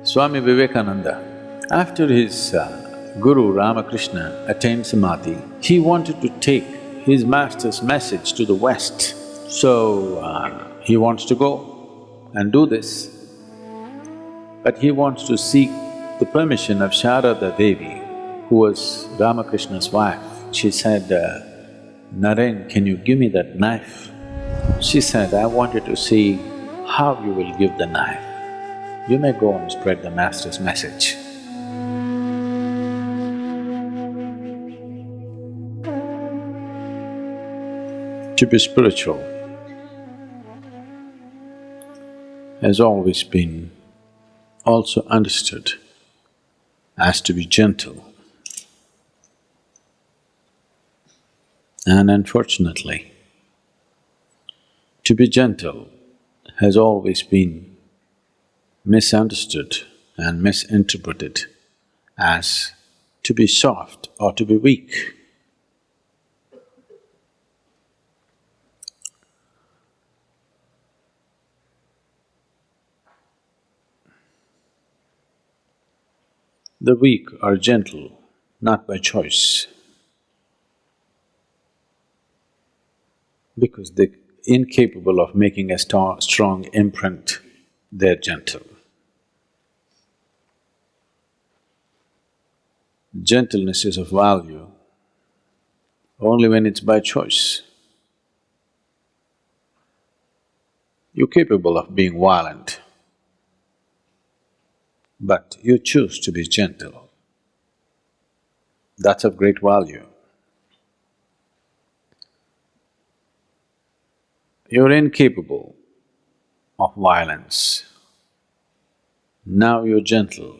Swami Vivekananda, after his guru Ramakrishna attained Samadhi, he wanted to take his master's message to the West. So, he wants to go and do this, but he wants to seek the permission of Sharada Devi, who was Ramakrishna's wife. She said, Naren, can you give me that knife? She said, I wanted to see how you will give the knife. You may go and spread the master's message. To be spiritual has always been also understood as to be gentle. And unfortunately, to be gentle has always been misunderstood and misinterpreted as to be soft or to be weak. The weak are gentle, not by choice, because they're incapable of making a strong imprint, they're gentle. Gentleness is of value only when it's by choice. You're capable of being violent, but you choose to be gentle. That's of great value. You're incapable of violence. Now you're gentle.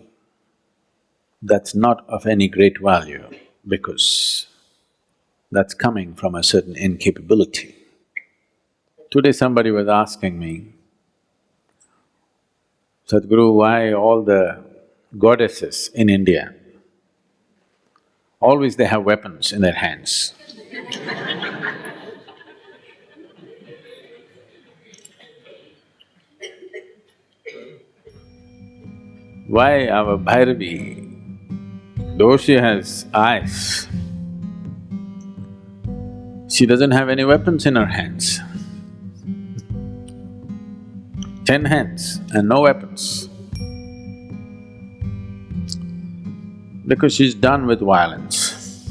That's not of any great value because that's coming from a certain incapability. Today somebody was asking me, Sadhguru, why all the goddesses in India, always they have weapons in their hands? Why our Bhairavi, though she has eyes, she doesn't have any weapons in her hands. 10 hands and no weapons. Because she's done with violence.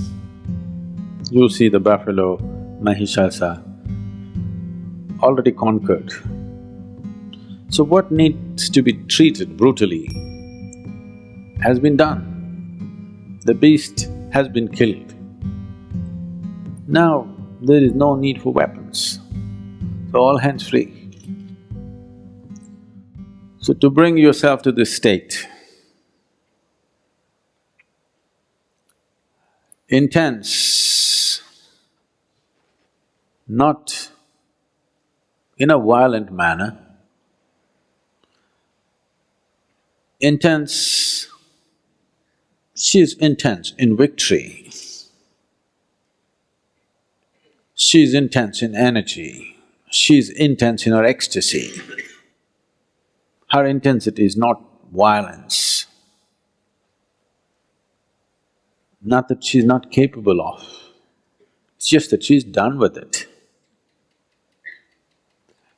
You see the buffalo, Mahishasa, already conquered. So what needs to be treated brutally has been done. The beast has been killed. Now there is no need for weapons, so all hands free. So to bring yourself to this state, intense, not in a violent manner, intense, she's intense in victory, she's intense in energy, she's intense in her ecstasy. Her intensity is not violence. Not that she's not capable of, it's just that she's done with it.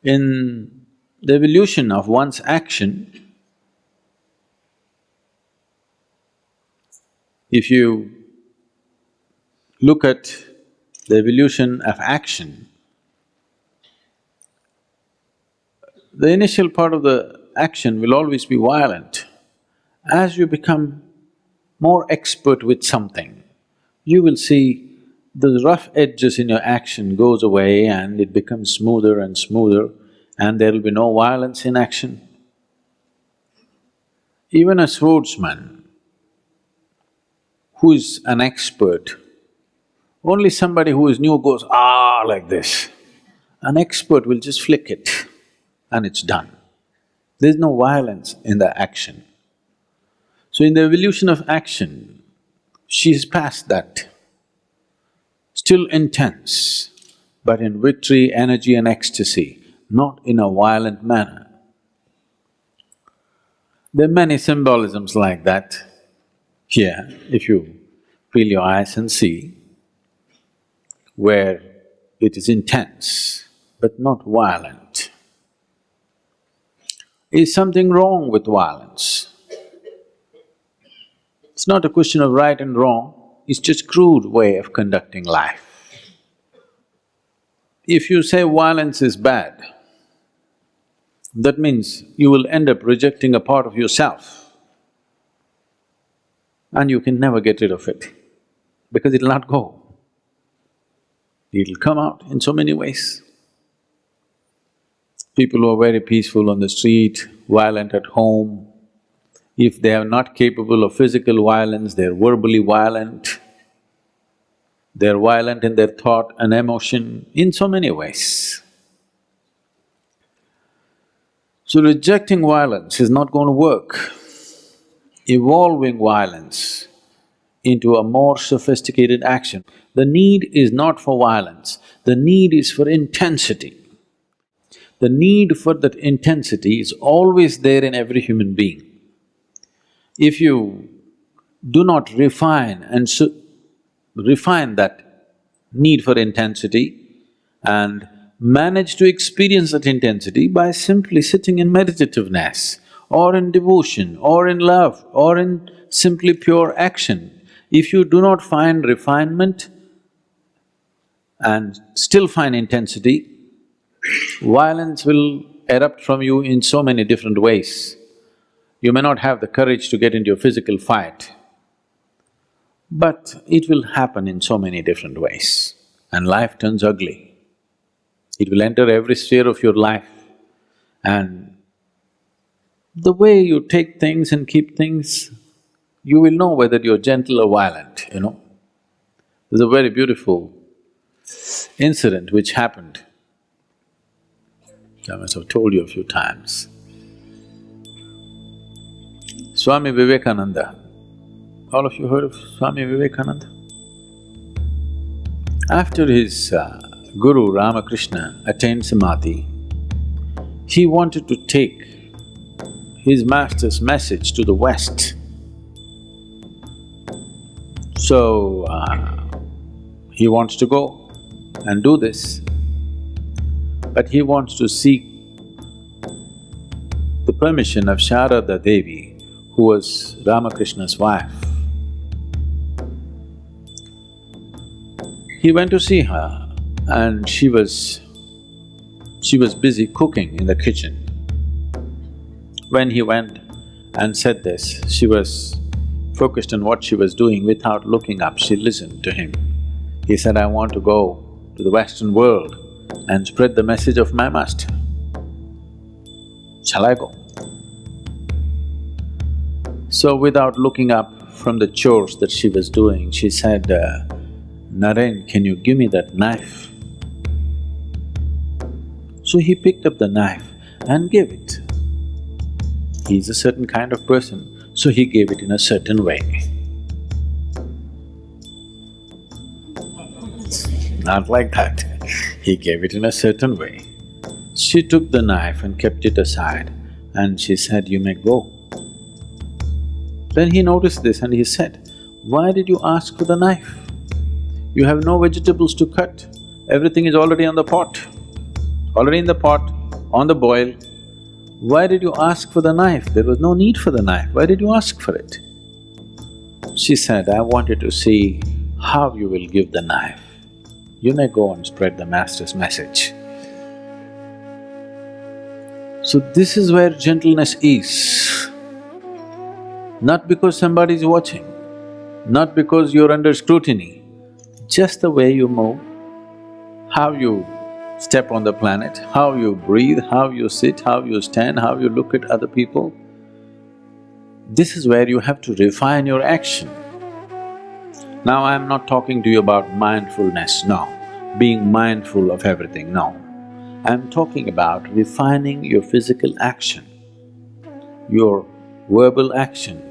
In the evolution of one's action, if you look at the evolution of action, the initial part of the action will always be violent. As you become more expert with something, you will see the rough edges in your action goes away and it becomes smoother and smoother and there will be no violence in action. Even a swordsman who is an expert, only somebody who is new goes, ah, like this. An expert will just flick it and it's done. There's no violence in the action. So in the evolution of action, she's past that. Still intense, but in victory, energy and ecstasy, not in a violent manner. There are many symbolisms like that here, if you feel your eyes and see, where it is intense but not violent. Is something wrong with violence? It's not a question of right and wrong, it's just crude way of conducting life. If you say violence is bad, that means you will end up rejecting a part of yourself and you can never get rid of it because it'll not go. It'll come out in so many ways. People who are very peaceful on the street, violent at home, if they are not capable of physical violence, they're verbally violent, they're violent in their thought and emotion in so many ways. So rejecting violence is not going to work. Evolving violence into a more sophisticated action. The need is not for violence, the need is for intensity. The need for that intensity is always there in every human being. If you do not refine that need for intensity and manage to experience that intensity by simply sitting in meditativeness or in devotion or in love or in simply pure action, if you do not find refinement and still find intensity, violence will erupt from you in so many different ways. You may not have the courage to get into a physical fight, but it will happen in so many different ways and life turns ugly. It will enter every sphere of your life and the way you take things and keep things, you will know whether you're gentle or violent, you know. There's a very beautiful incident which happened, I must have told you a few times. Swami Vivekananda, all of you heard of Swami Vivekananda? After his Guru Ramakrishna attained Samadhi, he wanted to take his master's message to the West. So, he wants to go and do this, but he wants to seek the permission of Sharada Devi, who was Ramakrishna's wife. He went to see her and she was busy cooking in the kitchen. When he went and said this, she was focused on what she was doing without looking up, she listened to him. He said, I want to go to the Western world and spread the message of my master. Shall I go? So without looking up from the chores that she was doing, she said, Naren, can you give me that knife? So he picked up the knife and gave it. He's a certain kind of person, so he gave it in a certain way. Not like that, he gave it in a certain way. She took the knife and kept it aside and she said, you may go. Then he noticed this and he said, why did you ask for the knife? You have no vegetables to cut, everything is already on the pot, already in the pot, on the boil. Why did you ask for the knife? There was no need for the knife, why did you ask for it? She said, I wanted to see how you will give the knife. You may go and spread the master's message. So this is where gentleness is. Not because somebody is watching, not because you're under scrutiny, just the way you move, how you step on the planet, how you breathe, how you sit, how you stand, how you look at other people. This is where you have to refine your action. Now I'm not talking to you about mindfulness, no, being mindful of everything, no. I'm talking about refining your physical action, your verbal action.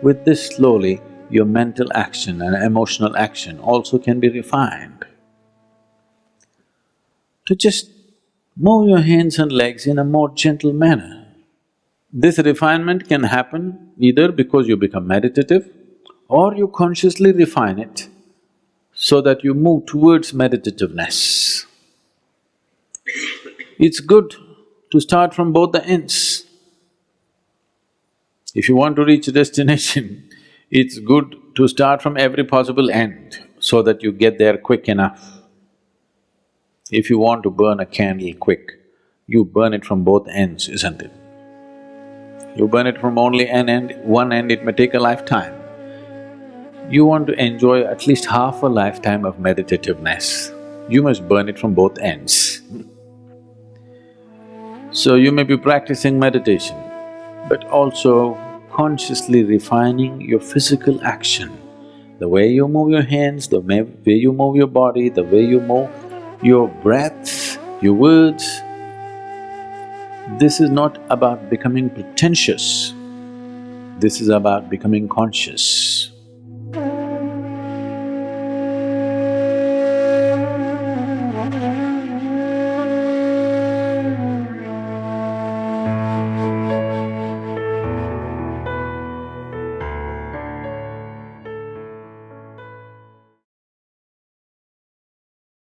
With this slowly, your mental action and emotional action also can be refined. To just move your hands and legs in a more gentle manner. This refinement can happen either because you become meditative or you consciously refine it so that you move towards meditativeness. It's good to start from both the ends. If you want to reach a destination, it's good to start from every possible end so that you get there quick enough. If you want to burn a candle quick, you burn it from both ends, isn't it? You burn it from only one end, it may take a lifetime. You want to enjoy at least half a lifetime of meditativeness, you must burn it from both ends. So you may be practicing meditation, but also consciously refining your physical action. The way you move your hands, the way you move your body, the way you move your breath, your words. This is not about becoming pretentious, this is about becoming conscious.